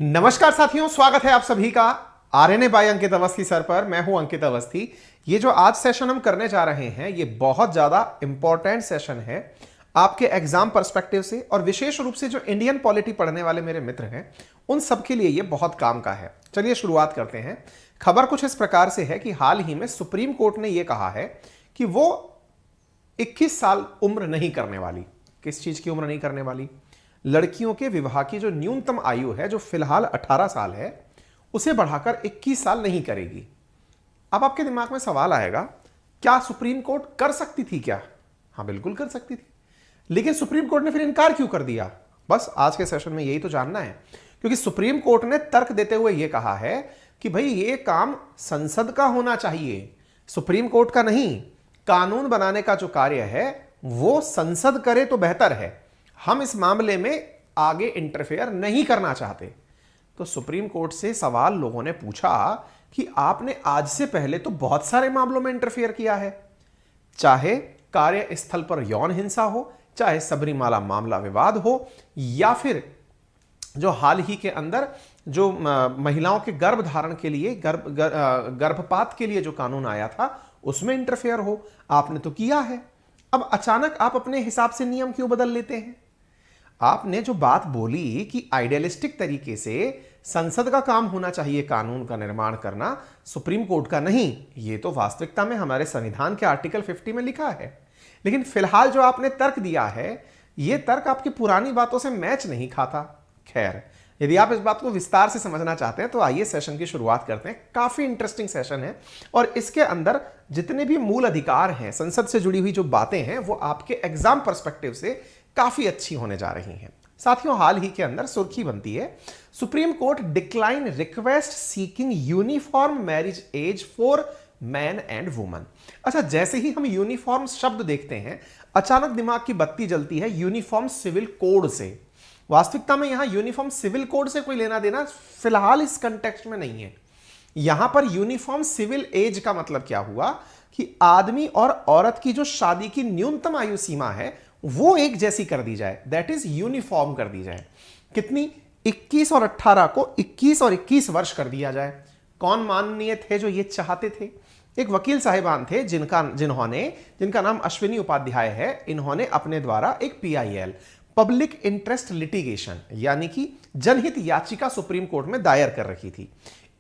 नमस्कार साथियों, स्वागत है आप सभी का आरएनए बाय अंकित अवस्थी सर पर। मैं हूं अंकित अवस्थी। ये जो आज सेशन हम करने जा रहे हैं ये बहुत ज्यादा इंपॉर्टेंट सेशन है आपके एग्जाम पर्सपेक्टिव से, और विशेष रूप से जो इंडियन पॉलिटी पढ़ने वाले मेरे मित्र हैं उन सब के लिए ये बहुत काम का है। चलिए शुरुआत करते हैं। खबर कुछ इस प्रकार से है कि हाल ही में सुप्रीम कोर्ट ने यह कहा है कि वो 21 साल उम्र नहीं करने वाली। किस चीज की उम्र नहीं करने वाली? लड़कियों के विवाह की जो न्यूनतम आयु है, जो फिलहाल 18 साल है, उसे बढ़ाकर 21 साल नहीं करेगी। अब आपके दिमाग में सवाल आएगा, क्या सुप्रीम कोर्ट कर सकती थी क्या? हाँ, बिल्कुल कर सकती थी, लेकिन सुप्रीम कोर्ट ने फिर इनकार क्यों कर दिया? बस आज के सेशन में यही तो जानना है। क्योंकि सुप्रीम कोर्ट ने तर्क देते हुए यह कहा है कि भाई ये काम संसद का होना चाहिए, सुप्रीम कोर्ट का नहीं। कानून बनाने का जो कार्य है वो संसद करे तो बेहतर है, हम इस मामले में आगे इंटरफेयर नहीं करना चाहते। तो सुप्रीम कोर्ट से सवाल लोगों ने पूछा कि आपने आज से पहले तो बहुत सारे मामलों में इंटरफेयर किया है, चाहे कार्यस्थल पर यौन हिंसा हो, चाहे सबरीमाला मामला विवाद हो, या फिर जो हाल ही के अंदर जो महिलाओं के गर्भ धारण के लिए गर्भपात के लिए जो कानून आया था उसमें इंटरफेयर हो। आपने तो किया है। अब अचानक आप अपने हिसाब से नियम क्यों बदल लेते हैं? आपने जो बात बोली कि आइडियलिस्टिक तरीके से संसद का काम होना चाहिए कानून का निर्माण करना, सुप्रीम कोर्ट का नहीं, ये तो वास्तविकता में हमारे संविधान के आर्टिकल 50 में लिखा है। लेकिन फिलहाल जो आपने तर्क दिया है, यह तर्क आपकी पुरानी बातों से मैच नहीं खाता। खैर, यदि आप इस बात को विस्तार से समझना चाहते हैं तो आइए सेशन की शुरुआत करते हैं। काफी इंटरेस्टिंग सेशन है और इसके अंदर जितने भी मूल अधिकार हैं, संसद से जुड़ी हुई जो बातें हैं, वो आपके एग्जाम पर्सपेक्टिव से काफी अच्छी होने जा रही हैं। साथियों, हाल ही के अंदर सुर्खी बनती है, Supreme Court decline request seeking uniform marriage age for man and woman. अच्छा, जैसे ही हम यूनिफॉर्म शब्द देखते हैं अचानक दिमाग की बत्ती जलती है यूनिफॉर्म सिविल कोड से। वास्तविकता में यहां यूनिफॉर्म सिविल कोड से कोई लेना देना फिलहाल इस कंटेक्स्ट में नहीं है। यहां पर यूनिफॉर्म सिविल एज का मतलब क्या हुआ कि आदमी और औरत की जो शादी की न्यूनतम आयु सीमा है वो एक जैसी कर दी जाए, दैट इज यूनिफॉर्म कर दी जाए। कितनी? 21 और 18 को 21 और 21 वर्ष कर दिया जाए। कौन माननीय थे जो ये चाहते थे? एक वकील साहिबान थे जिनका नाम अश्विनी उपाध्याय है। इन्होंने अपने द्वारा एक PIL, पब्लिक इंटरेस्ट लिटिगेशन, यानी कि जनहित याचिका सुप्रीम कोर्ट में दायर कर रखी थी।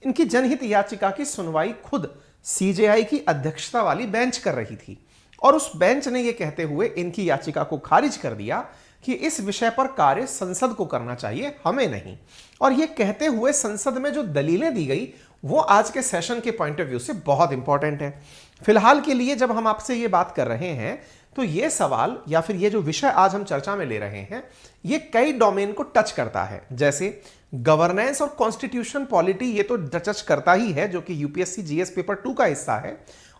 इनकी जनहित याचिका की सुनवाई खुद CJI की अध्यक्षता वाली बेंच कर रही थी, और उस बेंच ने यह कहते हुए इनकी याचिका को खारिज कर दिया कि इस विषय पर कार्य संसद को करना चाहिए, हमें नहीं। और यह कहते हुए संसद में जो दलीलें दी गई वो आज के सेशन के पॉइंट ऑफ व्यू से बहुत इंपॉर्टेंट है। फिलहाल के लिए जब हम आपसे ये बात कर रहे हैं तो ये सवाल या फिर ये जो विषय आज हम चर्चा में ले रहे हैं ये कई डोमेन को टच करता है, जैसे गवर्नेंस और कॉन्स्टिट्यूशन पॉलिटी, ये तो टच करता ही है, जो कि UPSC GS पेपर 2 का हिस्सा है।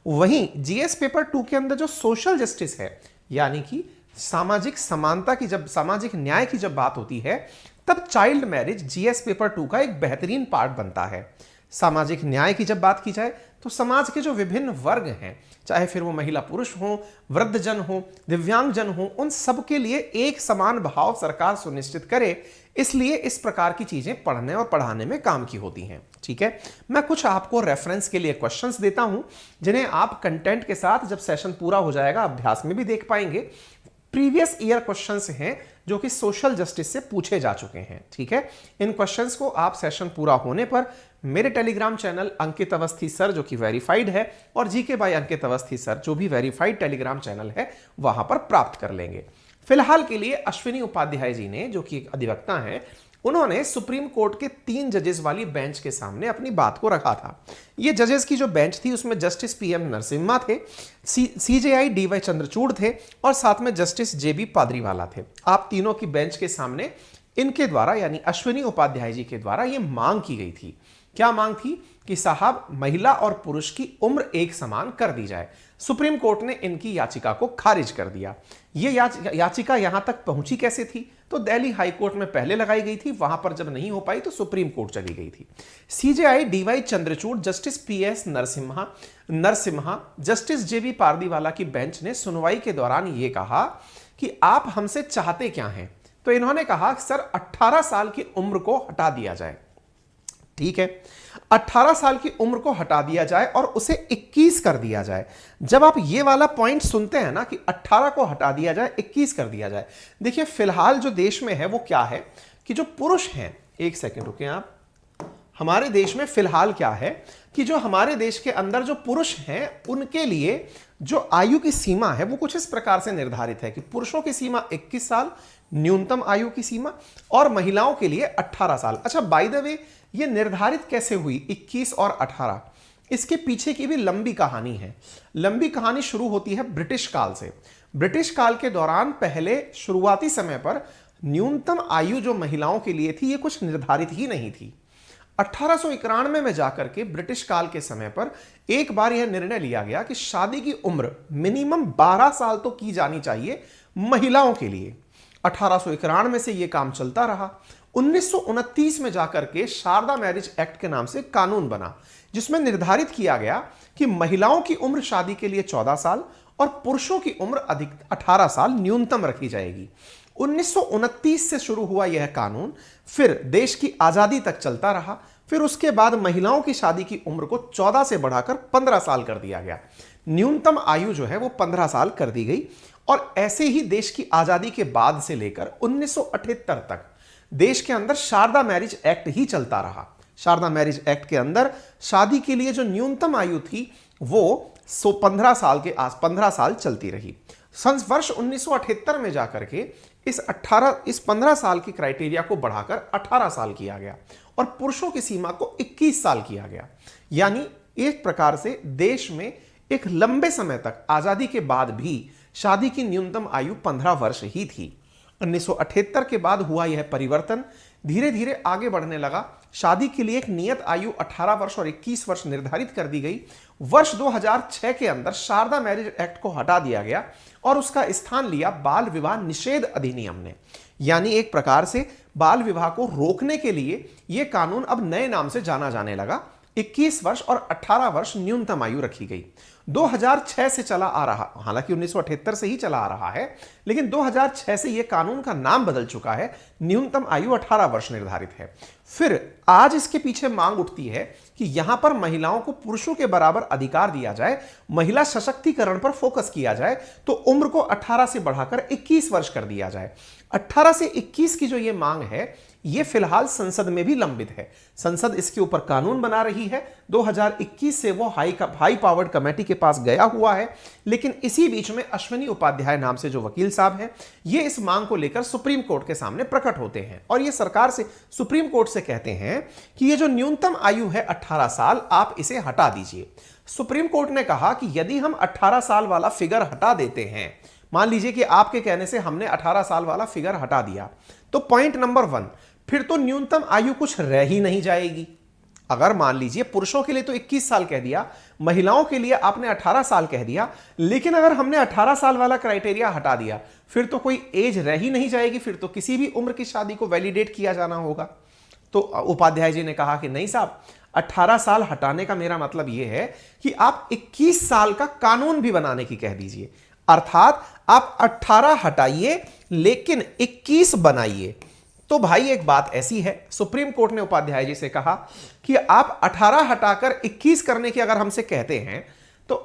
वहीं GS पेपर 2 के अंदर जो सोशल जस्टिस है, यानी कि सामाजिक समानता की, जब सामाजिक न्याय की जब बात होती है तब चाइल्ड मैरिज GS पेपर 2 का एक बेहतरीन पार्ट बनता है। सामाजिक न्याय की जब बात की जाए तो समाज के जो विभिन्न वर्ग हैं, चाहे फिर वो महिला पुरुष हो, वृद्धजन हो, दिव्यांगजन हो, उन सब के लिए एक समान भाव सरकार सुनिश्चित करे, इसलिए इस प्रकार की चीजें पढ़ने और पढ़ाने में काम की होती हैं। ठीक है, मैं कुछ आपको रेफरेंस के लिए क्वेश्चंस देता हूं जिन्हें आप कंटेंट के साथ जब सेशन पूरा हो जाएगा अभ्यास में भी देख पाएंगे। प्रीवियस ईयर क्वेश्चंस हैं जो कि सोशल जस्टिस से पूछे जा चुके हैं। ठीक है, इन क्वेश्चंस को आप सेशन पूरा होने पर मेरे टेलीग्राम चैनल अंकित अवस्थी सर, जो कि वेरीफाइड है, और GK by Ankit Awasthi sir, जो भी वेरीफाइड टेलीग्राम चैनल है, वहां पर प्राप्त कर लेंगे। फिलहाल के लिए अश्विनी उपाध्याय जी ने, जो कि एक अधिवक्ता हैं, उन्होंने सुप्रीम कोर्ट के 3 जजेस वाली बेंच के सामने अपनी बात को रखा था। ये जजेस की जो बेंच थी उसमें जस्टिस PM नरसिम्हा थे, CJI DY चंद्रचूड़ थे, और साथ में जस्टिस JB पादरीवाला थे। आप तीनों की बेंच के सामने इनके द्वारा, यानी अश्विनी उपाध्याय जी के द्वारा, यह मांग की गई थी। क्या मांग थी? कि साहब महिला और पुरुष की उम्र एक समान कर दी जाए। सुप्रीम कोर्ट ने इनकी याचिका को खारिज कर दिया। यह याचिका यहां तक पहुंची कैसे थी? तो दिल्ली हाई कोर्ट में पहले लगाई गई थी, वहां पर जब नहीं हो पाई तो सुप्रीम कोर्ट चली गई थी। CJI DY Chandrachud, justice PS Narasimha, justice JB Pardiwala की बेंच ने सुनवाई के दौरान यह कहा कि आप हमसे चाहते क्या हैं? तो इन्होंने कहा सर 18 साल की उम्र को हटा दिया जाए। ठीक है, 18 साल की उम्र को हटा दिया जाए और उसे 21 कर दिया जाए। जब आप ये वाला पॉइंट सुनते हैं ना कि 18 को हटा दिया जाए, 21 कर दिया जाए, देखिए फिलहाल जो देश में है वो क्या है कि जो पुरुष हैं, एक सेकंड रुके आप, हमारे देश में फिलहाल क्या है कि जो हमारे देश के अंदर जो पुरुष हैं उनके लिए जो आयु की सीमा है वो कुछ इस प्रकार से निर्धारित है कि पुरुषों की सीमा 21 साल न्यूनतम आयु की सीमा, और महिलाओं के लिए 18 साल। अच्छा, बाय द वे ये निर्धारित कैसे हुई 21 और 18? इसके पीछे की भी लंबी कहानी है। लंबी कहानी शुरू होती है ब्रिटिश काल से। ब्रिटिश काल के दौरान पहले शुरुआती समय पर न्यूनतम आयु जो महिलाओं के लिए थी ये कुछ निर्धारित ही नहीं थी। 1891 में जाकर के ब्रिटिश काल के समय पर एक बार यह निर्णय लिया गया कि शादी की उम्र मिनिमम 12 साल तो की जानी चाहिए महिलाओं के लिए। 1891 से यह काम चलता रहा। 1929 में जाकर के शारदा मैरिज एक्ट के नाम से कानून बना, जिसमें निर्धारित किया गया कि महिलाओं की उम्र शादी के लिए 14 साल और पुरुषों की उम्र अधिक 18 साल न्यूनतम रखी जाएगी। 1929 से शुरू हुआ यह कानून फिर देश की आजादी तक चलता रहा। फिर उसके बाद महिलाओं की शादी की उम्र को 14 से बढ़ाकर 15 साल कर दिया गया। न्यूनतम आयु जो है वो 15 साल कर दी गई। और ऐसे ही देश की आजादी के बाद से लेकर 1978 तक देश के अंदर शारदा मैरिज एक्ट ही चलता रहा। शारदा मैरिज एक्ट के अंदर शादी के लिए जो न्यूनतम आयु थी वो 15 साल के 15 साल चलती रही। सन वर्ष 1978 में जाकर के इस 15 साल की क्राइटेरिया को बढ़ाकर 18 साल किया गया और पुरुषों की सीमा को 21 साल किया गया। यानी एक प्रकार से देश में एक लंबे समय तक आजादी के बाद भी शादी की न्यूनतम आयु 15 वर्ष ही थी। 1978 के बाद हुआ यह परिवर्तन, धीरे धीरे आगे बढ़ने लगा। शादी के लिए एक नियत आयु 18 वर्ष और 21 वर्ष निर्धारित कर दी गई। वर्ष 2006 के अंदर शारदा मैरिज एक्ट को हटा दिया गया और उसका स्थान लिया बाल विवाह निषेध अधिनियम ने। यानी एक प्रकार से बाल विवाह को रोकने के लिए यह कानून अब नए नाम से जाना जाने लगा। 21 वर्ष और 18 वर्ष न्यूनतम आयु रखी गई। 2006 से चला आ रहा, हालांकि 1978 से ही चला आ रहा है, लेकिन 2006 से यह कानून का नाम बदल चुका है। न्यूनतम आयु 18 वर्ष निर्धारित है। फिर आज इसके पीछे मांग उठती है कि यहां पर महिलाओं को पुरुषों के बराबर अधिकार दिया जाए, महिला सशक्तिकरण पर फोकस किया जाए, तो उम्र को 18 से बढ़ाकर 21 वर्ष कर दिया जाए। 18 से 21 की जो ये मांग है ये फिलहाल संसद में भी लंबित है। संसद इसके ऊपर कानून बना रही है। 2021 से वो हाई पावर्ड कमेटी के पास गया हुआ है, लेकिन इसी बीच में अश्विनी उपाध्याय नाम से जो वकील साहब हैं ये इस मांग को लेकर सुप्रीम कोर्ट के सामने प्रकट होते हैं और ये सरकार से, सुप्रीम कोर्ट से कहते हैं कि ये जो न्यूनतम आयु है 18 साल, आप इसे हटा दीजिए। सुप्रीम कोर्ट ने कहा कि यदि हम 18 साल वाला फिगर हटा देते हैं, मान लीजिए कि आपके कहने से हमने 18 साल वाला फिगर हटा दिया, तो पॉइंट नंबर 1, फिर तो न्यूनतम आयु कुछ रह ही नहीं जाएगी। अगर मान लीजिए पुरुषों के लिए तो 21 साल कह दिया, महिलाओं के लिए आपने 18 साल कह दिया, लेकिन अगर हमने 18 साल वाला क्राइटेरिया हटा दिया फिर तो कोई एज रह ही नहीं जाएगी, फिर तो किसी भी उम्र की शादी को वैलिडेट किया जाना होगा। तो उपाध्याय जी ने कहा कि नहीं साहब, 18 साल हटाने का मेरा मतलब यह है कि आप 21 साल का कानून भी बनाने की कह दीजिए, अर्थात आप 18 हटाइए लेकिन 21 बनाइए। तो भाई एक बात ऐसी है, सुप्रीम कोर्ट ने उपाध्याय जी से कहा कि आप 18 हटाकर 21 करने की अगर हमसे कहते हैं तो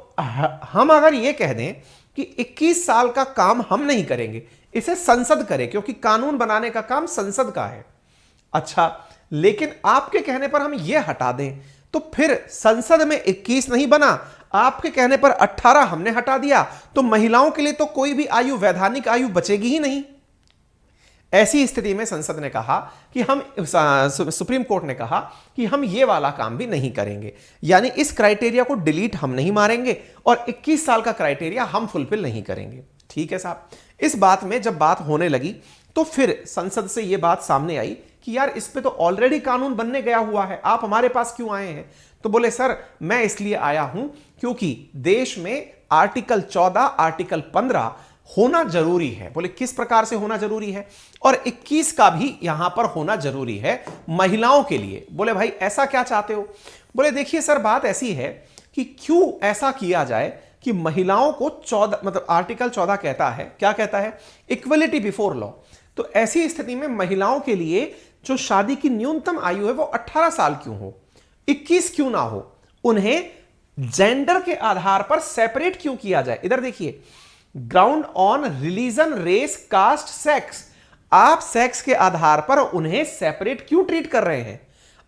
हम अगर यह कह दें कि 21 साल का काम हम नहीं करेंगे, इसे संसद करे, क्योंकि कानून बनाने का काम संसद का है। अच्छा, लेकिन आपके कहने पर हम यह हटा दें तो फिर संसद में 21 नहीं बना, आपके कहने पर 18 हमने हटा दिया, तो महिलाओं के लिए तो कोई भी आयु, वैधानिक आयु बचेगी ही नहीं। ऐसी स्थिति में संसद ने कहा कि हम, सुप्रीम कोर्ट ने कहा कि हम ये वाला काम भी नहीं करेंगे, यानी इस क्राइटेरिया को डिलीट हम नहीं मारेंगे और 21 साल का क्राइटेरिया हम फुलफिल नहीं करेंगे। ठीक है साहब। इस बात में जब बात होने लगी तो फिर संसद से यह बात सामने आई कि यार इस पे तो ऑलरेडी कानून बनने गया हुआ है, आप हमारे पास क्यों आए हैं? तो बोले सर मैं इसलिए आया हूं क्योंकि देश में आर्टिकल 14, आर्टिकल 15 होना जरूरी है। बोले किस प्रकार से होना जरूरी है? और 21 का भी यहां पर होना जरूरी है महिलाओं के लिए। बोले भाई ऐसा क्या चाहते हो? बोले देखिए सर, बात ऐसी है कि क्यों ऐसा किया जाए कि महिलाओं को 14, मतलब आर्टिकल 14 कहता है, क्या कहता है? Equality before law. तो ऐसी स्थिति में महिलाओं के लिए जो शादी की न्यूनतम आयु है वो 18 साल क्यों हो, 21 क्यों ना हो, उन्हें जेंडर के आधार पर सेपरेट क्यों किया जाए। इधर देखिए, ground on religion, race, caste, sex, आप सेक्स के आधार पर उन्हें सेपरेट क्यों ट्रीट कर रहे हैं।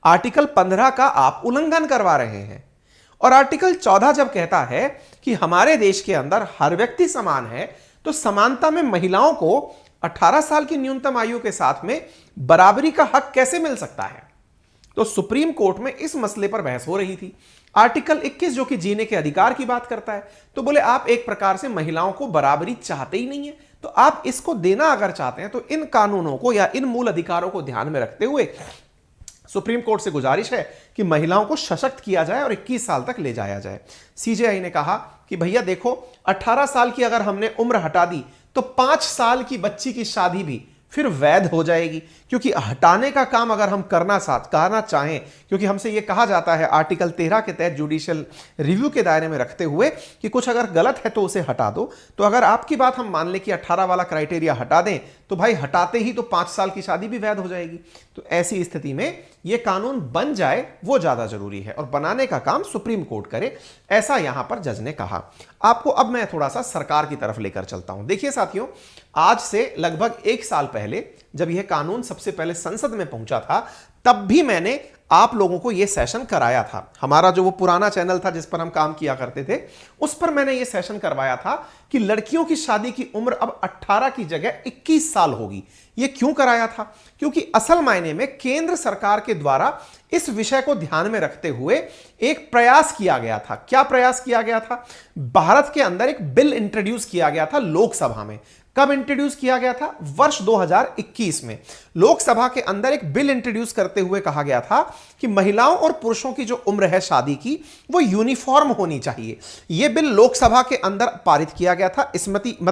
आर्टिकल 15 का आप उल्लंघन करवा रहे हैं। और आर्टिकल 14 जब कहता है कि हमारे देश के अंदर हर व्यक्ति समान है, तो समानता में महिलाओं को 18 साल की न्यूनतम आयु के साथ में बराबरी का हक कैसे मिल सकता है। तो सुप्रीम कोर्ट में इस मसले पर बहस हो रही थी। आर्टिकल 21 जो कि जीने के अधिकार की बात करता है, तो बोले आप एक प्रकार से महिलाओं को बराबरी चाहते ही नहीं है, तो आप इसको देना अगर चाहते हैं तो इन कानूनों को या इन मूल अधिकारों को ध्यान में रखते हुए सुप्रीम कोर्ट से गुजारिश है कि महिलाओं को सशक्त किया जाए और 21 साल तक ले जाया जाए। सीजेआई ने कहा कि भैया देखो, 18 साल की अगर हमने उम्र हटा दी तो 5 साल की बच्ची की शादी भी फिर वैध हो जाएगी, क्योंकि हटाने का काम अगर हम करना चाहें, क्योंकि हमसे यह कहा जाता है आर्टिकल 13 के तहत जुडिशियल रिव्यू के दायरे में रखते हुए कि कुछ अगर गलत है तो उसे हटा दो। तो अगर आपकी बात हम मान लें कि 18 वाला क्राइटेरिया हटा दें तो भाई हटाते ही तो 5 साल की शादी भी वैध हो जाएगी। तो ऐसी स्थिति में यह कानून बन जाए वो ज्यादा जरूरी है, और बनाने का काम सुप्रीम कोर्ट करे, ऐसा यहां पर जज ने कहा। आपको अब मैं थोड़ा सा सरकार की तरफ लेकर चलता हूं। देखिए साथियों, आज से लगभग 1 साल पहले जब यह कानून सबसे पहले संसद में पहुंचा था, तब भी मैंने आप लोगों को यह सेशन कराया था। हमारा जो वो पुराना चैनल था जिस पर हम काम किया करते थे, उस पर मैंने यह सेशन करवाया था कि लड़कियों की शादी की उम्र अब 18 की जगह 21 साल होगी। यह क्यों कराया था? क्योंकि असल मायने में केंद्र सरकार के द्वारा इस विषय को ध्यान में रखते हुए एक प्रयास किया गया था। क्या प्रयास किया गया था? भारत के अंदर एक बिल इंट्रोड्यूस किया गया था लोकसभा में। कब इंट्रोड्यूस किया गया था? वर्ष 2021 में लोकसभा के अंदर एक बिल इंट्रोड्यूस करते हुए कहा गया था कि महिलाओं और पुरुषों की जो उम्र है शादी की वो यूनिफॉर्म होनी चाहिए। यह बिल लोकसभा के अंदर पारित किया गया था,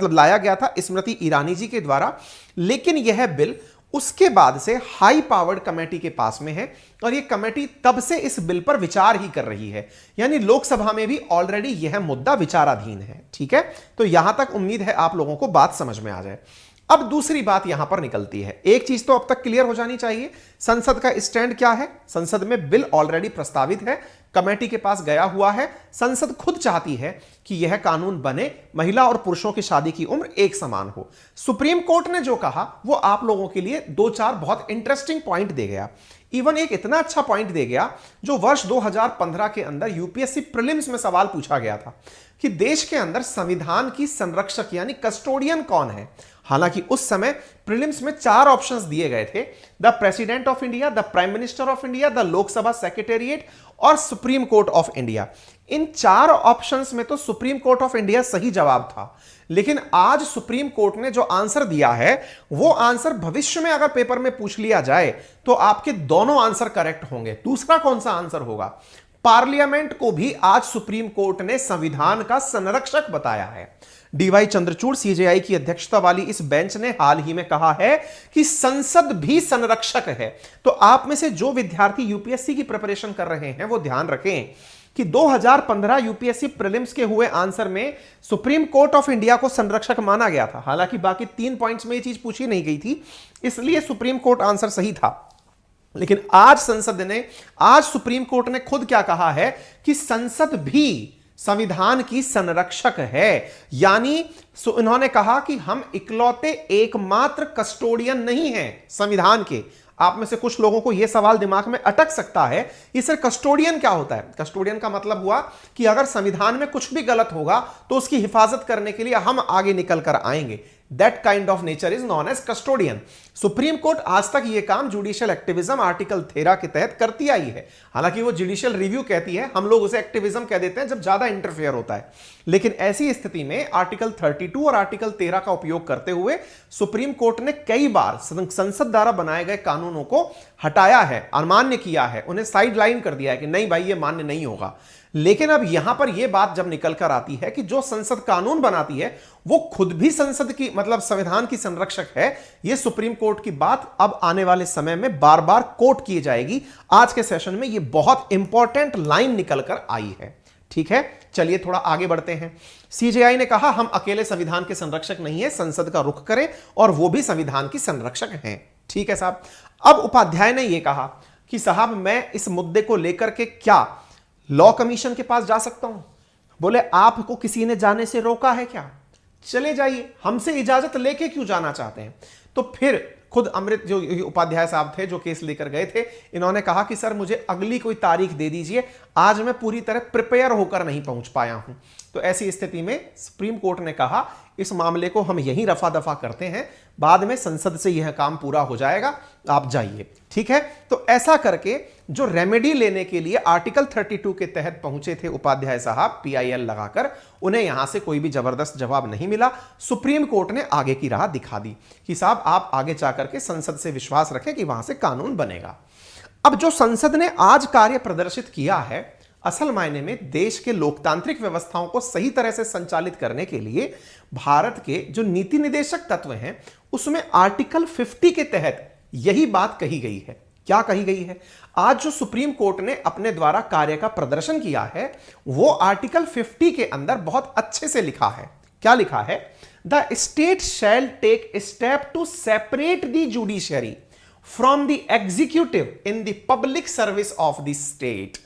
लाया गया था स्मृति ईरानी जी के द्वारा। लेकिन यह बिल उसके बाद से हाई पावर्ड कमेटी के पास में है, और यह कमेटी तब से इस बिल पर विचार ही कर रही है, यानी लोकसभा में भी ऑलरेडी यह मुद्दा विचाराधीन है। ठीक है, तो यहां तक उम्मीद है आप लोगों को बात समझ में आ जाए। अब दूसरी बात यहां पर निकलती है, एक चीज तो अब तक क्लियर हो जानी चाहिए, संसद का स्टैंड क्या है। संसद में बिल ऑलरेडी प्रस्तावित है, कमेटी के पास गया हुआ है, संसद खुद चाहती है कि यह कानून बने, महिला और पुरुषों की शादी की उम्र एक समान हो। सुप्रीम कोर्ट ने जो कहा वो आप लोगों के लिए 2-4 बहुत इंटरेस्टिंग पॉइंट दे गया। इवन एक इतना अच्छा पॉइंट दे गया जो वर्ष 2015 के अंदर यूपीएससी प्रीलिम्स में सवाल पूछा गया था कि देश के अंदर संविधान की संरक्षक यानी कस्टोडियन कौन है। हालांकि उस समय प्रीलिम्स में 4 ऑप्शंस दिए गए थे, the president of India, the prime minister of India, the Lok Sabha secretariat और सुप्रीम कोर्ट ऑफ इंडिया। इन 4 ऑप्शंस में तो सुप्रीम कोर्ट ऑफ इंडिया सही जवाब था, लेकिन आज सुप्रीम कोर्ट ने जो आंसर दिया है वो आंसर भविष्य में अगर पेपर में पूछ लिया जाए तो आपके दोनों आंसर करेक्ट होंगे। दूसरा कौन सा आंसर होगा? पार्लियामेंट को भी आज सुप्रीम कोर्ट ने संविधान का संरक्षक बताया है। डीवाई चंद्रचूड़ सीजेआई की अध्यक्षता वाली इस बेंच ने हाल ही में कहा है कि संसद भी संरक्षक है। तो आप में से जो विद्यार्थी यूपीएससी की प्रिपरेशन कर रहे हैं वो ध्यान रखें कि 2015 यूपीएससी प्रीलिम्स के हुए आंसर में सुप्रीम कोर्ट ऑफ इंडिया को संरक्षक माना गया था। हालांकि बाकी 3 पॉइंट्स में यह चीज पूछी नहीं गई थी, इसलिए सुप्रीम कोर्ट आंसर सही था। लेकिन आज सुप्रीम कोर्ट ने खुद क्या कहा है कि संसद भी संविधान की संरक्षक है। यानी इन्होंने कहा कि हम इकलौते एकमात्र कस्टोडियन नहीं हैं संविधान के। आप में से कुछ लोगों को यह सवाल दिमाग में अटक सकता है, इससे कस्टोडियन क्या होता है? कस्टोडियन का मतलब हुआ कि अगर संविधान में कुछ भी गलत होगा तो उसकी हिफाजत करने के लिए हम आगे निकल कर आएंगे। That kind of nature is known as custodian. Supreme Court आज तक यह काम जुडिशियल एक्टिविज्म आर्टिकल 13 के तहत करती आई है। हालांकि वो जुडिशियल रिव्यू कहती है, हम लोग उसे एक्टिविज्म कह देते हैं जब ज्यादा इंटरफेयर होता है। लेकिन ऐसी स्थिति में आर्टिकल 32 और आर्टिकल 13 का उपयोग करते हुए सुप्रीम कोर्ट ने कई बार संसद द्वारा बनाए गए कानूनों को हटाया है, अमान्य किया है, उन्हें साइड लाइन कर दिया है कि नहीं भाई ये मान्य नहीं होगा। लेकिन अब यहां पर यह बात जब निकल कर आती है कि जो संसद कानून बनाती है वो खुद भी संसद की संविधान की संरक्षक है, यह सुप्रीम कोर्ट की बात अब आने वाले समय में बार बार कोट की जाएगी। आज के सेशन में यह बहुत इंपॉर्टेंट लाइन निकल कर आई है। ठीक है, चलिए थोड़ा आगे बढ़ते हैं। सीजेआई ने कहा हम अकेले संविधान के संरक्षक नहीं है, संसद का रुख करें और वो भी संविधान की संरक्षक हैं। ठीक है साहब। अब उपाध्याय ने यह कहा कि साहब मैं इस मुद्दे को लेकर के क्या लॉ कमीशन के पास जा सकता हूं? बोले आपको किसी ने जाने से रोका है क्या? चले जाइए, हमसे इजाजत लेके क्यों जाना चाहते हैं? तो फिर खुद अमृत जो उपाध्याय साहब थे जो केस लेकर गए थे, इन्होंने कहा कि सर मुझे अगली कोई तारीख दे दीजिए, आज मैं पूरी तरह प्रिपेयर होकर नहीं पहुंच पाया हूं। तो ऐसी स्थिति में सुप्रीम कोर्ट ने कहा इस मामले को हम यहीं रफा दफा करते हैं, बाद में संसद से यह काम पूरा हो जाएगा, आप जाइए। ठीक है, तो ऐसा करके जो रेमेडी लेने के लिए आर्टिकल 32 के तहत पहुंचे थे उपाध्याय साहब PIL लगाकर, उन्हें यहां से कोई भी जबरदस्त जवाब नहीं मिला। सुप्रीम कोर्ट ने आगे की राह दिखा दी कि साहब आप आगे जाकर के संसद से विश्वास रखें कि वहां से कानून बनेगा। अब जो संसद ने आज कार्य प्रदर्शित किया है, असल मायने में देश के लोकतांत्रिक व्यवस्थाओं को सही तरह से संचालित करने के लिए भारत के जो नीति निदेशक तत्व हैं, उसमें आर्टिकल 50 के तहत यही बात कही गई है। क्या कही गई है? आज जो सुप्रीम कोर्ट ने अपने द्वारा कार्य का प्रदर्शन किया है, वो आर्टिकल 50 के अंदर बहुत अच्छे से लिखा है। क्या लिखा है? The state shall take step to separate the judiciary from the executive in the public service of the state.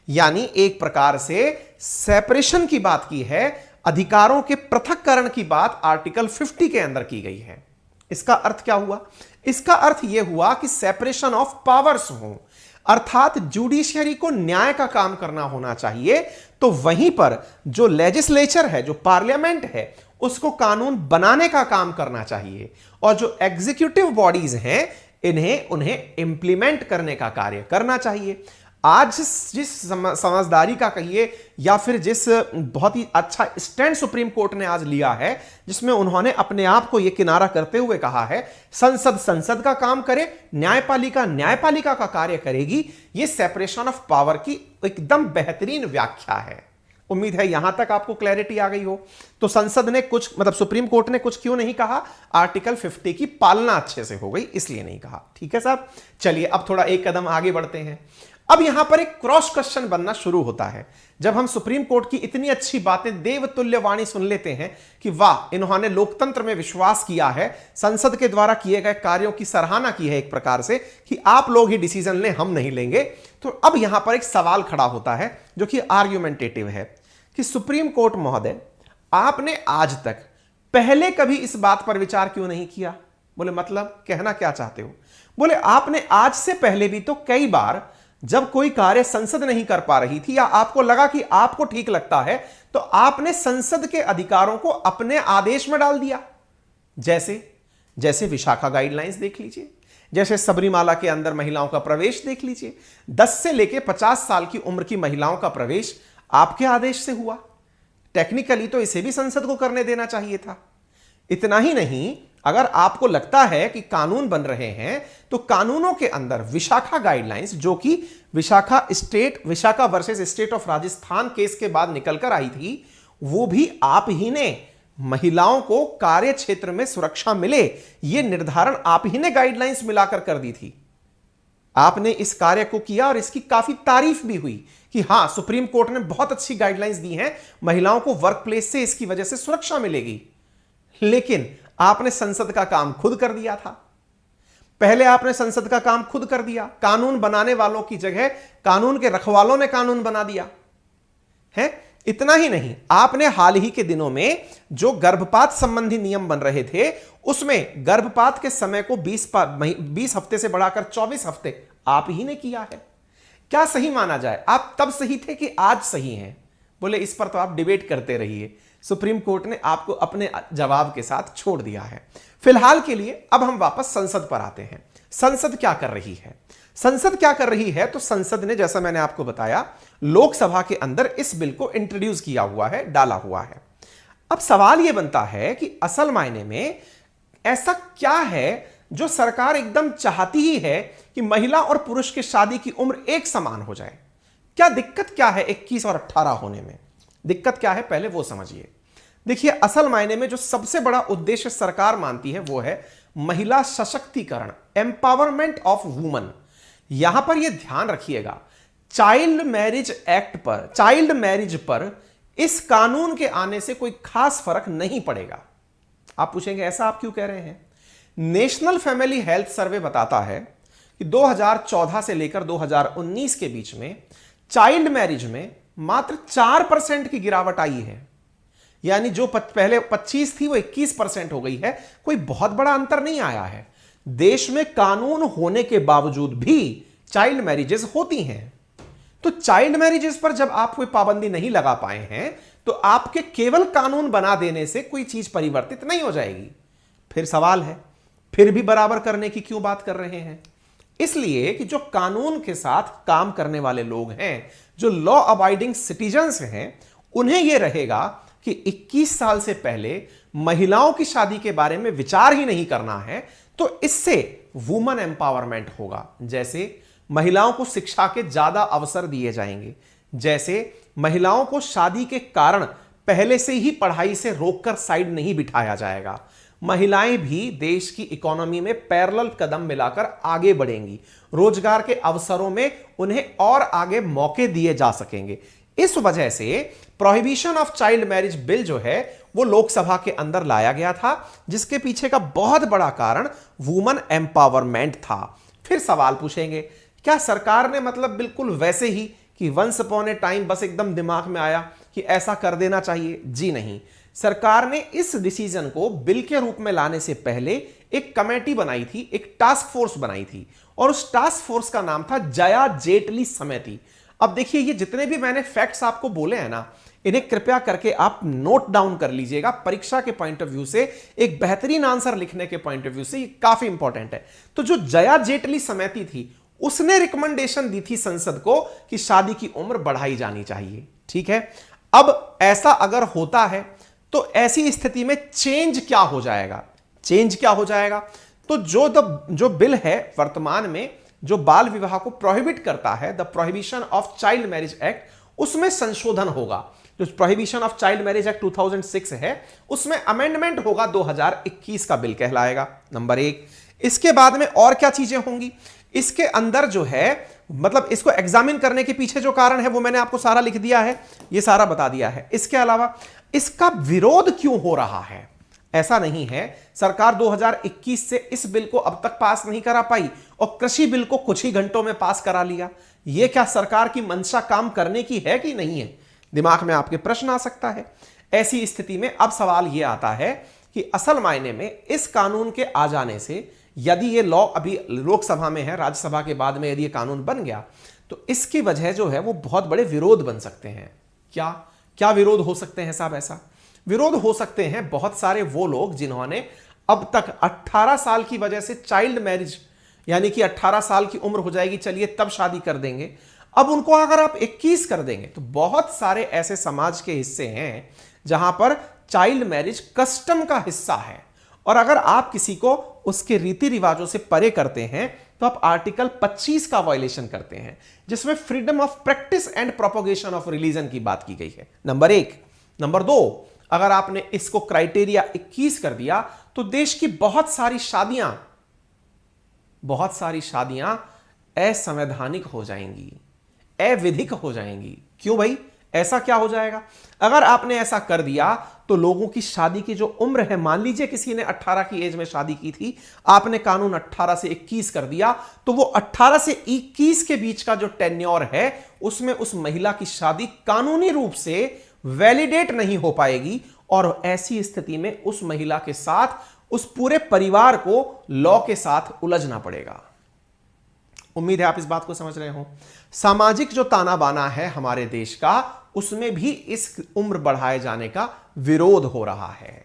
यानी एक प्रकार से सेपरेशन की बात की है, अधिकारों के पृथक्करण की बात आर्टिकल 50 के अंदर की गई है। इसका अर्थ क्या हुआ? इसका अर्थ यह हुआ कि सेपरेशन ऑफ पावर्स हो, अर्थात जुडिशरी को न्याय का काम करना होना चाहिए, तो वहीं पर जो लेजिस्लेचर है, जो पार्लियामेंट है, उसको कानून बनाने का काम करना चाहिए, और जो एग्जीक्यूटिव बॉडीज हैं उन्हें इंप्लीमेंट करने का कार्य करना चाहिए। आज जिस समझदारी का कहिए या फिर जिस बहुत ही अच्छा स्टैंड सुप्रीम कोर्ट ने आज लिया है, जिसमें उन्होंने अपने आप को यह किनारा करते हुए कहा है संसद संसद का काम करे, न्यायपालिका न्यायपालिका का कार्य करेगी, यह सेपरेशन ऑफ पावर की एकदम बेहतरीन व्याख्या है। उम्मीद है यहां तक आपको क्लैरिटी आ गई हो। तो संसद ने कुछ सुप्रीम कोर्ट ने कुछ क्यों नहीं कहा? आर्टिकल 50 की पालना अच्छे से हो गई इसलिए नहीं कहा। ठीक है साहब, चलिए अब थोड़ा एक कदम आगे बढ़ते हैं। अब यहां पर एक क्रॉस क्वेश्चन बनना शुरू होता है जब हम सुप्रीम कोर्ट की इतनी अच्छी बातें, देवतुल्य वाणी सुन लेते हैं कि वाह, इन्होंने लोकतंत्र में विश्वास किया है, संसद के द्वारा किए गए कार्यों की सराहना की है एक प्रकार से कि आप लोग ही डिसीजन लें, हम नहीं लेंगे। तो अब यहां पर एक सवाल खड़ा होता है जो कि आर्ग्यूमेंटेटिव है कि सुप्रीम कोर्ट महोदय, आपने आज तक पहले कभी इस बात पर विचार क्यों नहीं किया? बोले मतलब कहना क्या चाहते हो? बोले आपने आज से पहले भी तो कई बार जब कोई कार्य संसद नहीं कर पा रही थी या आपको लगा कि आपको ठीक लगता है, तो आपने संसद के अधिकारों को अपने आदेश में डाल दिया। जैसे विशाखा गाइडलाइंस देख लीजिए, जैसे सबरीमाला के अंदर महिलाओं का प्रवेश देख लीजिए, 10 से लेकर 50 साल की उम्र की महिलाओं का प्रवेश आपके आदेश से हुआ। टेक्निकली तो इसे भी संसद को करने देना चाहिए था। इतना ही नहीं, अगर आपको लगता है कि कानून बन रहे हैं तो कानूनों के अंदर विशाखा गाइडलाइंस, जो कि Vishakha versus state of Rajasthan case के बाद निकलकर आई थी, वो भी आप ही ने महिलाओं को कार्य क्षेत्र में सुरक्षा मिले, यह निर्धारण आप ही ने गाइडलाइंस मिलाकर कर दी थी। आपने इस कार्य को किया और इसकी काफी तारीफ भी हुई कि हां, सुप्रीम कोर्ट ने बहुत अच्छी गाइडलाइंस दी हैं, महिलाओं को वर्क प्लेस से इसकी वजह से सुरक्षा मिलेगी। लेकिन आपने संसद का काम खुद कर दिया था। पहले आपने संसद का काम खुद कर दिया, कानून बनाने वालों की जगह कानून के रखवालों ने कानून बना दिया है। इतना ही नहीं, आपने हाल ही के दिनों में जो गर्भपात संबंधी नियम बन रहे थे, उसमें गर्भपात के समय को 20 हफ्ते से बढ़ाकर 24 हफ्ते आप ही ने किया है। क्या सही माना जाए? आप तब सही थे कि आज सही हैं? बोले इस पर तो आप डिबेट करते रहिए, सुप्रीम कोर्ट ने आपको अपने जवाब के साथ छोड़ दिया है। फिलहाल के लिए अब हम वापस संसद पर आते हैं। संसद क्या कर रही है? संसद क्या कर रही है? तो संसद ने, जैसा मैंने आपको बताया, लोकसभा के अंदर इस बिल को इंट्रोड्यूस किया हुआ है, डाला हुआ है। अब सवाल यह बनता है कि असल मायने में ऐसा क्या है जो सरकार एकदम चाहती ही है कि महिला और पुरुष की शादी की उम्र एक समान हो जाए? क्या दिक्कत क्या है 21 और 18 होने में? दिक्कत क्या है पहले वो समझिए। देखिए, असल मायने में जो सबसे बड़ा उद्देश्य सरकार मानती है वो है महिला सशक्तिकरण, एम्पावरमेंट ऑफ वुमन। यहां पर यह ध्यान रखिएगा, चाइल्ड मैरिज पर इस कानून के आने से कोई खास फर्क नहीं पड़ेगा। आप पूछेंगे ऐसा आप क्यों कह रहे हैं? नेशनल फैमिली हेल्थ सर्वे बताता है कि 2014 से लेकर 2019 के बीच में चाइल्ड मैरिज में मात्र 4% की गिरावट आई है। यानी जो पहले 25 थी वो 21% हो गई है। कोई बहुत बड़ा अंतर नहीं आया है। देश में कानून होने के बावजूद भी चाइल्ड मैरिजेस होती हैं। तो चाइल्ड मैरिजेस पर जब आप कोई पाबंदी नहीं लगा पाए हैं तो आपके केवल कानून बना देने से कोई चीज परिवर्तित नहीं हो जाएगी। फिर सवाल है, फिर भी बराबर करने की क्यों बात कर रहे हैं? इसलिए कि जो कानून के साथ काम करने वाले लोग हैं, जो लॉ अबाइडिंग सिटीजन्स हैं, उन्हें यह रहेगा कि 21 साल से पहले महिलाओं की शादी के बारे में विचार ही नहीं करना है, तो इससे वुमन एम्पावरमेंट होगा। जैसे महिलाओं को शिक्षा के ज्यादा अवसर दिए जाएंगे, जैसे महिलाओं को शादी के कारण पहले से ही पढ़ाई से रोककर साइड नहीं बिठाया जाएगा, महिलाएं भी देश की इकोनॉमी में पैरेलल कदम मिलाकर आगे बढ़ेंगी, रोजगार के अवसरों में उन्हें और आगे मौके दिए जा सकेंगे। इस वजह से prohibition of child marriage bill जो है वो लोकसभा के अंदर लाया गया था, जिसके पीछे का बहुत बड़ा कारण वुमन एम्पावरमेंट था। फिर सवाल पूछेंगे, क्या सरकार ने मतलब बिल्कुल वैसे ही कि वंस अपॉन ए टाइम बस एकदम दिमाग में आया कि ऐसा कर देना चाहिए? जी नहीं। सरकार ने इस डिसीजन को बिल के रूप में लाने से पहले एक कमेटी बनाई थी, एक टास्क फोर्स बनाई थी, और उस टास्क फोर्स का नाम था जया जेटली समिति। अब देखिए, ये जितने भी मैंने फैक्ट्स आपको बोले हैं ना, इन्हें कृपया करके आप नोट डाउन कर लीजिएगा। परीक्षा के पॉइंट ऑफ व्यू से, एक बेहतरीन आंसर लिखने के पॉइंट ऑफ व्यू से ये काफी इंपॉर्टेंट है। तो जो जया जेटली समिति थी, उसने रिकमेंडेशन दी थी संसद को कि शादी की उम्र बढ़ाई जानी चाहिए। ठीक है, अब ऐसा अगर होता है तो ऐसी स्थिति में चेंज क्या हो जाएगा? चेंज क्या हो जाएगा? तो जो बिल है वर्तमान में, जो बाल विवाह को प्रोहिबिट करता है, the prohibition of child marriage act, उसमें संशोधन होगा। जो prohibition of child marriage act 2006 है, उसमें अमेंडमेंट होगा, 2021 का बिल कहलाएगा। नंबर 1। इसके बाद में और क्या चीजें होंगी इसके अंदर जो है, मतलब इसको एग्जामिन करने के पीछे जो कारण है वो मैंने आपको सारा लिख दिया है, ये सारा बता दिया है। इसके अलावा इसका विरोध क्यों हो रहा है? ऐसा नहीं है सरकार 2021 से इस बिल को अब तक पास नहीं करा पाई और कृषि बिल को कुछ ही घंटों में पास करा लिया। यह क्या सरकार की मंशा काम करने की है कि नहीं है? दिमाग में आपके प्रश्न आ सकता है। ऐसी स्थिति में अब सवाल यह आता है कि असल मायने में इस कानून के आ जाने से, यदि ये लॉ अभी लोकसभा में है, राज्यसभा के बाद में यदि ये कानून बन गया, तो इसकी वजह जो है वो बहुत बड़े विरोध बन सकते हैं। क्या क्या विरोध हो सकते हैं साहब? ऐसा विरोध हो सकते हैं बहुत सारे वो लोग जिन्होंने अब तक 18 साल की वजह से चाइल्ड मैरिज, यानी कि 18 साल की उम्र हो जाएगी, चलिए तब शादी कर देंगे, अब उनको अगर आप 21 कर देंगे, तो बहुत सारे ऐसे समाज के हिस्से हैं जहां पर चाइल्ड मैरिज कस्टम का हिस्सा है, और अगर आप किसी को उसके रीति रिवाजों से परे करते हैं तो आप आर्टिकल 25 का वायलेशन करते हैं, जिसमें freedom of practice and propagation of religion की बात की गई है। नंबर 1। नंबर 2, अगर आपने इसको क्राइटेरिया 21 कर दिया तो देश की बहुत सारी शादियां असंवैधानिक हो जाएंगी, अविधिक हो जाएंगी। क्यों भाई, ऐसा क्या हो जाएगा? अगर आपने ऐसा कर दिया तो लोगों की शादी की जो उम्र है, मान लीजिए किसी ने 18 की एज में शादी की थी, आपने कानून 18 से 21 कर दिया, तो वो 18 से 21 के बीच का जो टेन्योर है, उसमें उस महिला की शादी कानूनी रूप से वैलिडेट नहीं हो पाएगी, और ऐसी स्थिति में उस महिला के साथ उस पूरे परिवार को लॉ के साथ उलझना पड़ेगा। उम्मीद है आप इस बात को समझ रहे हो। सामाजिक जो ताना बाना है हमारे देश का, उसमें भी इस उम्र बढ़ाए जाने का विरोध हो रहा है।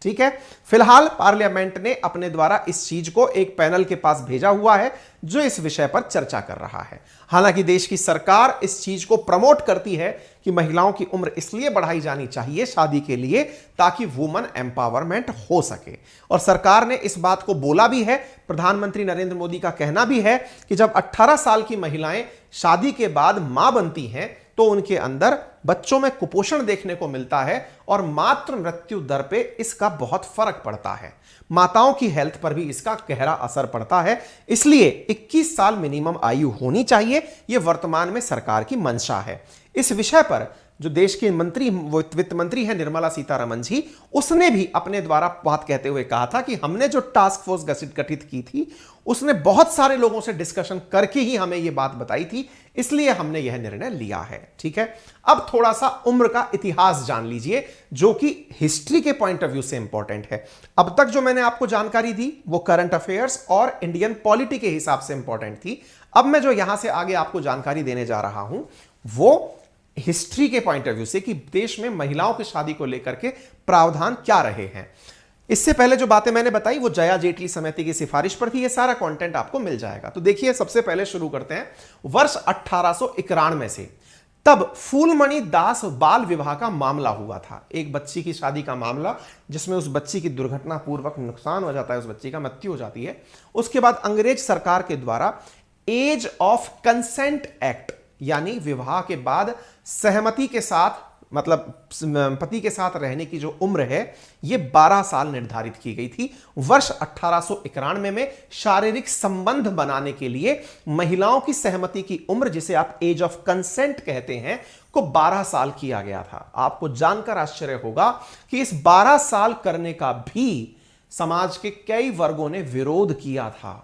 ठीक है, फिलहाल पार्लियामेंट ने अपने द्वारा इस चीज को एक पैनल के पास भेजा हुआ है जो इस विषय पर चर्चा कर रहा है। हालांकि देश की सरकार इस चीज को प्रमोट करती है कि महिलाओं की उम्र इसलिए बढ़ाई जानी चाहिए शादी के लिए ताकि वुमन एम्पावरमेंट हो सके, और सरकार ने इस बात को बोला भी है। प्रधानमंत्री नरेंद्र मोदी का कहना भी है कि जब 18 साल की महिलाएं शादी के बाद मां बनती हैं तो उनके अंदर बच्चों में कुपोषण देखने को मिलता है और मातृ मृत्यु दर पे इसका बहुत फर्क पड़ता है, माताओं की हेल्थ पर भी इसका गहरा असर पड़ता है। इसलिए 21 साल मिनिमम आयु होनी चाहिए, यह वर्तमान में सरकार की मंशा है। इस विषय पर जो देश के वित्त मंत्री है निर्मला सीतारमण जी, उसने भी अपने द्वारा बात कहते हुए कहा था कि हमने जो टास्क फोर्स गठित की थी उसने बहुत सारे लोगों से डिस्कशन करके ही हमें यह बात बताई थी, इसलिए हमने यह निर्णय लिया है। ठीक है, अब थोड़ा सा उम्र का इतिहास जान लीजिए जो कि हिस्ट्री के पॉइंट ऑफ व्यू से इंपॉर्टेंट है। अब तक जो मैंने आपको जानकारी दी वो करंट अफेयर्स और इंडियन पॉलिटी के हिसाब से इंपॉर्टेंट थी। अब मैं जो यहां से आगे आपको जानकारी देने जा रहा हूं वो हिस्ट्री के पॉइंट ऑफ व्यू से कि देश में महिलाओं की शादी को लेकर के प्रावधान क्या रहे हैं। इससे पहले जो बातें मैंने बताई वो जया जेटली समिति की सिफारिश पर थी। ये सारा कंटेंट आपको मिल जाएगा। तो देखिए, सबसे पहले शुरू करते हैं वर्ष 1891 से। तब फूलमणि दास बाल विवाह का मामला हुआ था, एक बच्ची की शादी का मामला जिसमें उस बच्ची की दुर्घटना पूर्वक नुकसान हो जाता है, उस बच्ची का मृत्यु हो जाती है। उसके बाद अंग्रेज सरकार के द्वारा एज ऑफ कंसेंट एक्ट, यानी विवाह के बाद सहमति के साथ, मतलब पति के साथ रहने की जो उम्र है यह 12 साल निर्धारित की गई थी। वर्ष 1891 में शारीरिक संबंध बनाने के लिए महिलाओं की सहमति की उम्र, जिसे आप एज ऑफ कंसेंट कहते हैं, को 12 साल किया गया था। आपको जानकर आश्चर्य होगा कि इस 12 साल करने का भी समाज के कई वर्गों ने विरोध किया था।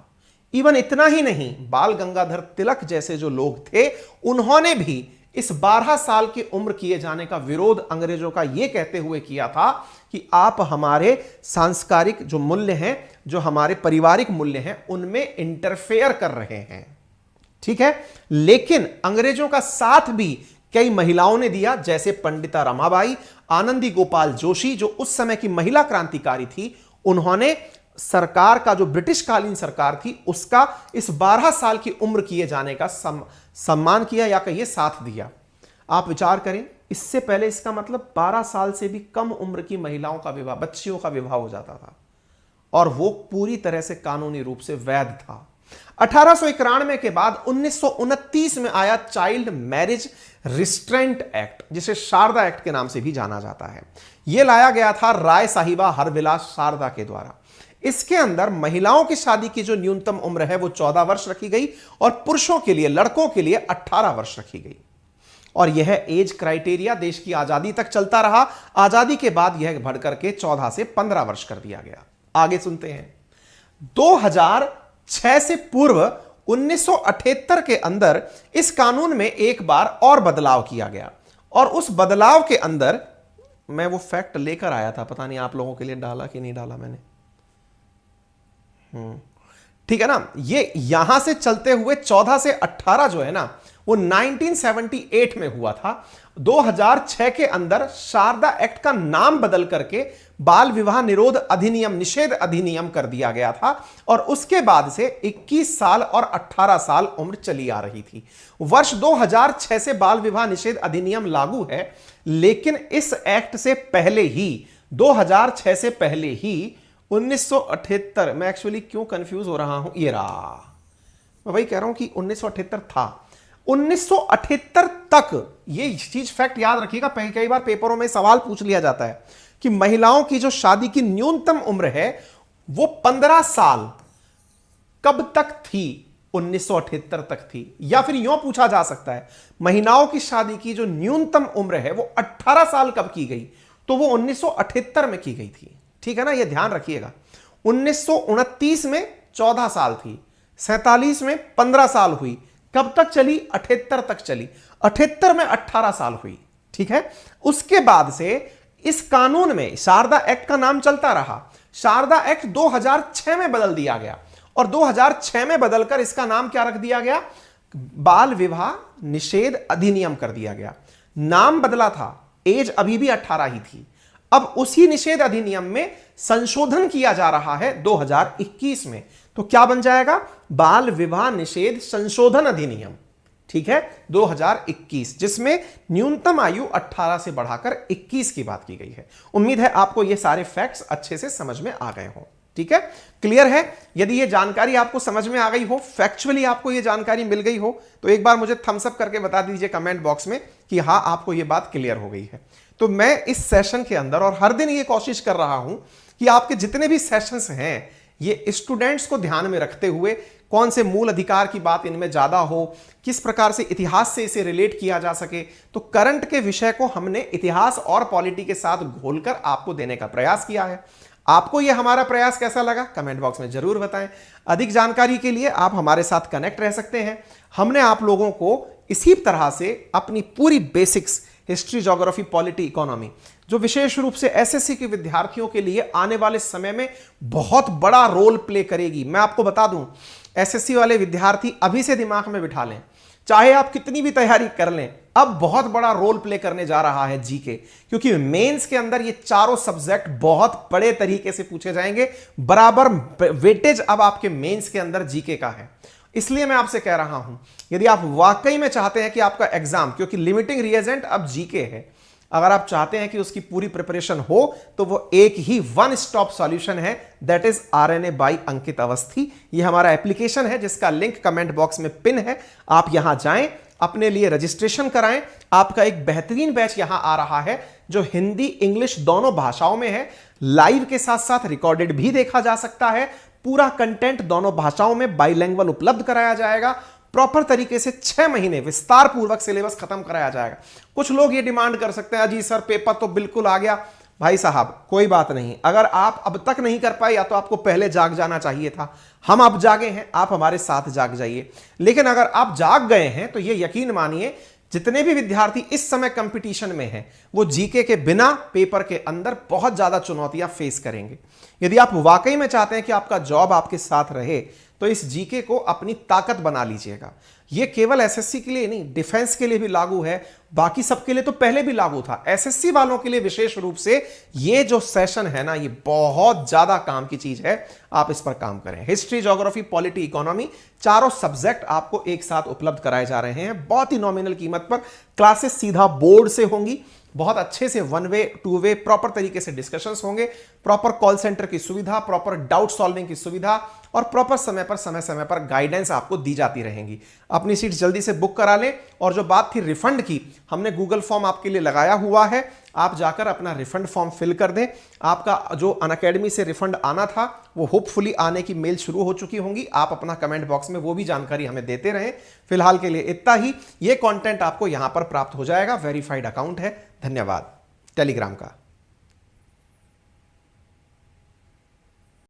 इवन इतना ही नहीं, बाल गंगाधर तिलक जैसे जो लोग थे उन्होंने भी इस 12 साल की उम्र किए जाने का विरोध अंग्रेजों का यह कहते हुए किया था कि आप हमारे सांस्कारिक जो मूल्य हैं, जो हमारे पारिवारिक मूल्य हैं, उनमें इंटरफेयर कर रहे हैं। ठीक है, लेकिन अंग्रेजों का साथ भी कई महिलाओं ने दिया, जैसे पंडिता रमाबाई, आनंदी गोपाल जोशी जो उस समय की महिला क्रांतिकारी थी। उन्होंने सरकार का, जो ब्रिटिश कालीन सरकार थी, उसका इस 12 साल की उम्र किए जाने का सम्मान किया या कहिए साथ दिया। आप विचार करें, इससे पहले इसका मतलब 12 साल से भी कम उम्र की महिलाओं का विवाह, बच्चियों का विवाह हो जाता था और वो पूरी तरह से कानूनी रूप से वैध था। 1891 के बाद 1929 में आया चाइल्ड मैरिज रिस्ट्रेंट एक्ट, जिसे शारदा एक्ट के नाम से भी जाना जाता है। यह लाया गया था राय साहिबा हरविलास शारदा के द्वारा। इसके अंदर महिलाओं की शादी की जो न्यूनतम उम्र है वो 14 वर्ष रखी गई और पुरुषों के लिए, लड़कों के लिए 18 वर्ष रखी गई। और यह एज क्राइटेरिया देश की आजादी तक चलता रहा। आजादी के बाद यह बढ़कर के 14 से 15 वर्ष कर दिया गया। आगे सुनते हैं। 2006 से पूर्व 1978 के अंदर इस कानून में एक बार और बदलाव किया गया और उस बदलाव के अंदर मैं वो फैक्ट लेकर आया था, पता नहीं आप लोगों के लिए डाला कि नहीं डाला मैंने। ठीक है ना, ये यहां से चलते हुए 14 से 18 जो है ना वो 1978 में हुआ था। 2006 के अंदर शारदा एक्ट का नाम बदल करके बाल विवाह निरोध अधिनियम, निषेध अधिनियम कर दिया गया था और उसके बाद से 21 साल और 18 साल उम्र चली आ रही थी। वर्ष 2006 से बाल विवाह निषेध अधिनियम लागू है, लेकिन इस एक्ट से पहले ही, 2006 से पहले ही 1978, मैं एक्चुअली क्यों कंफ्यूज हो रहा हूं, ये रहा, मैं वही कह रहा हूं कि 1978 था। 1978 तक, ये चीज फैक्ट याद रखिएगा, कई बार पेपरों में सवाल पूछ लिया जाता है कि महिलाओं की जो शादी की न्यूनतम उम्र है वो 15 साल कब तक थी, 1978 तक थी। या फिर यूं पूछा जा सकता है महिलाओं की शादी की जो न्यूनतम उम्र है वो 18 साल कब की गई, तो वो 1978 में की गई थी। ठीक है ना, ये ध्यान रखिएगा। 1929 में 14 साल थी, 47 में 15 साल हुई, कब तक चली, 78 तक चली, 78 में 18 साल हुई। ठीक है, उसके बाद से इस कानून में शारदा एक्ट का नाम चलता रहा। शारदा एक्ट 2006 में बदल दिया गया और 2006 में बदलकर इसका नाम क्या रख दिया गया, बाल विवाह निषेध अधिनियम कर दिया गया। नाम बदला था, एज अभी भी 18 ही थी। अब उसी निषेध अधिनियम में संशोधन किया जा रहा है 2021 में, तो क्या बन जाएगा, बाल विवाह निषेध संशोधन अधिनियम। ठीक है, 2021, जिसमें न्यूनतम आयु 18 से बढ़ाकर 21 की बात की गई है। उम्मीद है आपको ये सारे फैक्ट्स अच्छे से समझ में आ गए हों। ठीक है, क्लियर है। यदि ये जानकारी आपको समझ में आ गई हो, फैक्चुअली आपको ये जानकारी मिल गई हो, तो एक बार मुझे थम्स अप करके बता दीजिए कमेंट बॉक्स में कि हाँ आपको ये बात क्लियर हो गई है। तो मैं इस सेशन के अंदर और हर दिन ये कोशिश कर रहा हूं कि आपके जितने भी सेशंस हैं ये स्टूडेंट्स को ध्यान में रखते हुए कौन से मूल अधिकार की बात इनमें ज्यादा हो, किस प्रकार से इतिहास से इसे रिलेट किया जा सके, तो करंट के विषय को हमने इतिहास और पॉलिटी के साथ घोलकर आपको देने का प्रयास किया है। आपको यह हमारा प्रयास कैसा लगा कमेंट बॉक्स में जरूर बताएं। अधिक जानकारी के लिए आप हमारे साथ कनेक्ट रह सकते हैं। हमने आप लोगों को इसी तरह से अपनी पूरी basics history, geography, polity, economy, जो विशेष रूप से एसएससी के विद्यार्थियों के लिए आने वाले समय में बहुत बड़ा रोल प्ले करेगी। मैं आपको बता दूं, एसएससी वाले विद्यार्थी अभी से दिमाग में बिठा लें, चाहे आप कितनी भी तैयारी कर लें, अब बहुत बड़ा रोल प्ले करने जा रहा है जीके, क्योंकि मेंस के अंदर ये चारों सब्जेक्ट बहुत बड़े तरीके से पूछे जाएंगे। बराबर वेटेज अब आपके मेंस के अंदर जीके का है। इसलिए मैं आपसे कह रहा हूं, यदि आप वाकई में चाहते हैं कि आपका एग्जाम, क्योंकि लिमिटिंग रिएजेंट अब जीके है, अगर आप चाहते हैं कि उसकी पूरी प्रिपरेशन हो तो वो एक ही वन स्टॉप सॉल्यूशन है, दैट इज आरएनए बाय अंकित अवस्थी। ये हमारा एप्लीकेशन है जिसका लिंक कमेंट बॉक्स में पिन है। आप यहां जाएं, अपने लिए रजिस्ट्रेशन कराएं। आपका एक बेहतरीन बैच यहां आ रहा है जो हिंदी इंग्लिश दोनों भाषाओं में है। लाइव के साथ साथ रिकॉर्डेड भी देखा जा सकता है। पूरा कंटेंट दोनों भाषाओं में बाइलैंग्वेज उपलब्ध कराया जाएगा। प्रॉपर तरीके से 6 महीने विस्तार पूर्वक सिलेबस खत्म कराया जाएगा। कुछ लोग ये डिमांड कर सकते हैं, अजी सर पेपर तो बिल्कुल आ गया। भाई साहब कोई बात नहीं, अगर आप अब तक नहीं कर पाए या तो आपको पहले जाग जाना चाहिए था। हम अब जागे हैं, आप हमारे साथ जाग जाइए। लेकिन अगर आप जाग गए हैं तो ये यकीन मानिए, जितने भी विद्यार्थी इस समय कंपटीशन में हैं वो जीके के बिना पेपर के अंदर बहुत ज्यादा चुनौतियां फेस करेंगे। यदि आप वाकई में चाहते हैं कि आपका जॉब आपके साथ रहे तो इस जीके को अपनी ताकत बना लीजिएगा। यह केवल एसएससी के लिए नहीं, डिफेंस के लिए भी लागू है, बाकी सबके लिए तो पहले भी लागू था। एसएससी वालों के लिए विशेष रूप से ये जो सेशन है ना, ये बहुत ज्यादा काम की चीज है। आप इस पर काम करें। हिस्ट्री, ज्योग्राफी, पॉलिटी, इकोनॉमी, चारों सब्जेक्ट आपको एक साथ उपलब्ध कराए जा रहे हैं बहुत ही नॉमिनल कीमत पर। क्लासेस सीधा बोर्ड से होंगी, बहुत अच्छे से 1 वे 2 वे प्रॉपर तरीके से डिस्कशंस होंगे, प्रॉपर कॉल सेंटर की सुविधा, प्रॉपर डाउट सॉल्विंग की सुविधा और प्रॉपर समय पर गाइडेंस आपको दी जाती रहेंगी। अपनी सीट जल्दी से बुक करा लें। और जो बात थी रिफंड की, हमने गूगल फॉर्म आपके लिए लगाया हुआ है, आप जाकर अपना रिफंड फॉर्म फिल कर दें। आपका जो अनअकैडमी से रिफंड आना था वो होपफुली आने की मेल शुरू हो चुकी होंगी। आप अपना कमेंट बॉक्स में वो भी जानकारी हमें देते रहें। फिलहाल के लिए इतना ही। ये कंटेंट आपको यहां पर प्राप्त हो जाएगा, वेरीफाइड अकाउंट है। धन्यवाद। टेलीग्राम का